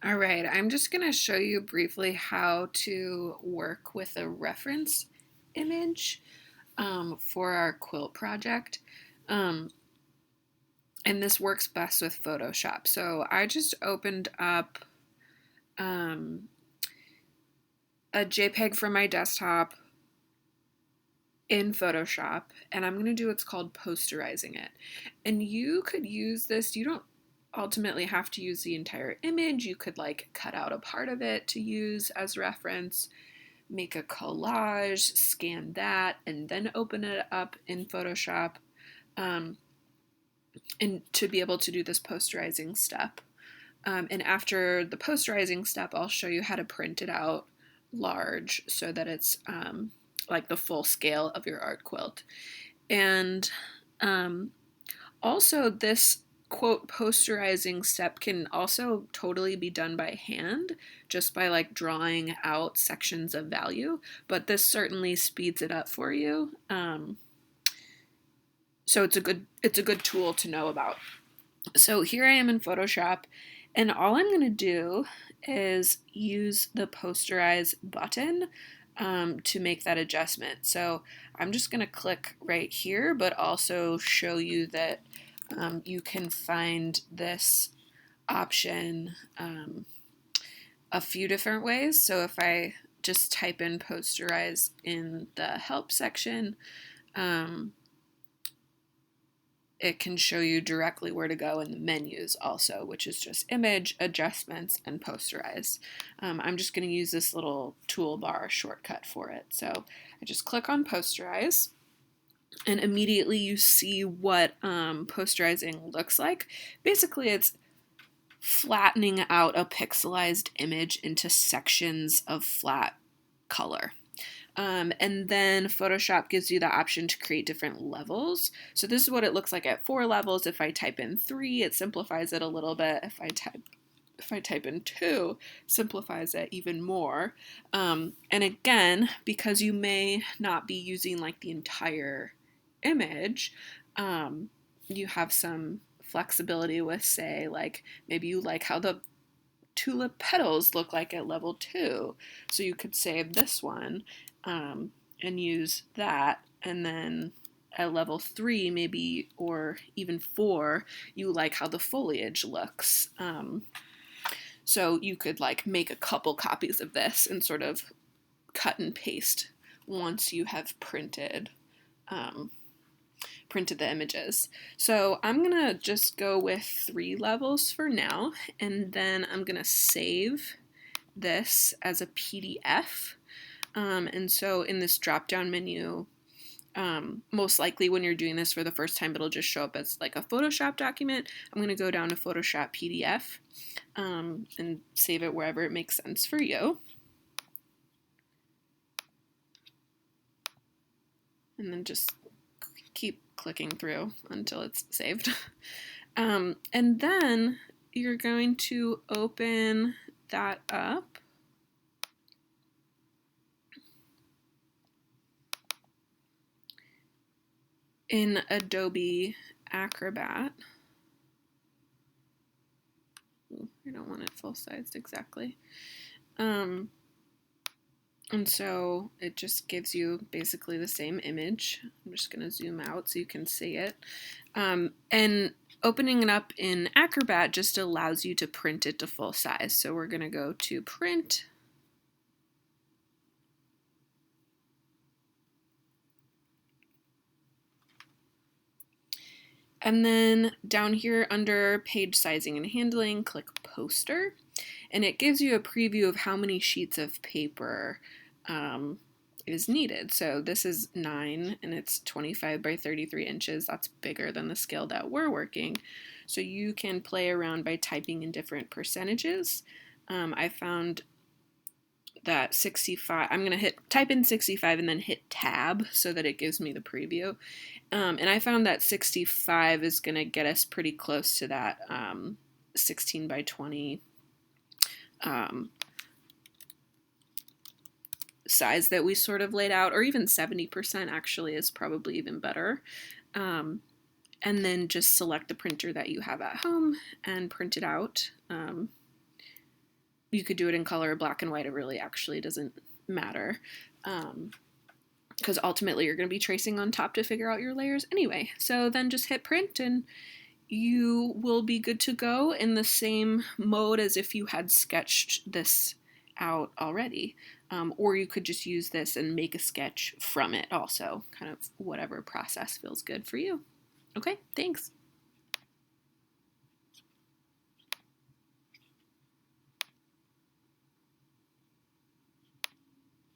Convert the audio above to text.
All right, I'm just going to show you briefly how to work with a reference image for our quilt project. Um, and this works best with Photoshop. So I just opened up um, a JPEG from my desktop in Photoshop, and I'm going to do what's called posterizing it. And you could use this, you don't ultimately have to use the entire image. You could like cut out a part of it to use as reference, make a collage, scan that, and then open it up in Photoshop, um, and to be able to do this posterizing step. And after the posterizing step, I'll show you how to print it out large so that it's like the full scale of your art quilt. And um, also, this quote posterizing step can also totally be done by hand, just by like drawing out sections of value, but this certainly speeds it up for you. So it's a good tool to know about. So here I am in Photoshop, and all I'm going to do is use the posterize button to make that adjustment. So I'm just going to click right here, but also show you that you can find this option a few different ways. So if I just type in posterize in the help section, um, it can show you directly where to go in the menus also, which is just image, adjustments, and posterize. I'm just going to use this little toolbar shortcut for it. So I just click on posterize, and immediately you see what posterizing looks like. Basically, it's flattening out a pixelized image into sections of flat color. And then Photoshop gives you the option to create different levels. So this is what it looks like at 4 levels. If I type in 3, it simplifies it a little bit. If I type in 2, simplifies it even more. And again, because you may not be using like the entire image, you have some flexibility with, say, like maybe you like how the tulip petals look like at level 2. So you could save this one and use that, and then at level 3 maybe, or even 4, you like how the foliage looks. So you could like make a couple copies of this and sort of cut and paste once you have um, printed the images. So I'm gonna just go with 3 levels for now, and then I'm gonna save this as a PDF. And so in this drop down menu, most likely when you're doing this for the first time, it'll just show up as like a Photoshop document. I'm going to go down to Photoshop PDF and save it wherever it makes sense for you. And then just keep clicking through until it's saved. And then you're going to open that up. In Adobe Acrobat. Ooh, I don't want it full-sized exactly. And so it just gives you basically the same image. I'm just going to zoom out so you can see it. And opening it up in Acrobat just allows you to print it to full size. So we're going to go to Print. And then down here under Page Sizing and Handling, click Poster. And it gives you a preview of how many sheets of paper is needed. So this is 9 and it's 25 by 33 inches. That's bigger than the scale that we're working. So you can play around by typing in different percentages. I found that 65, I'm going to type in 65 and then hit tab so that it gives me the preview. And I found that 65 is going to get us pretty close to that 16 by 20 size that we sort of laid out, or even 70% actually is probably even better. And then just select the printer that you have at home and print it out. you could do it in color, black and white. It really actually doesn't matter. Because ultimately you're going to be tracing on top to figure out your layers anyway. So then just hit print and you will be good to go in the same mode as if you had sketched this out already. Or you could just use this and make a sketch from it also, kind of whatever process feels good for you. Okay, thanks.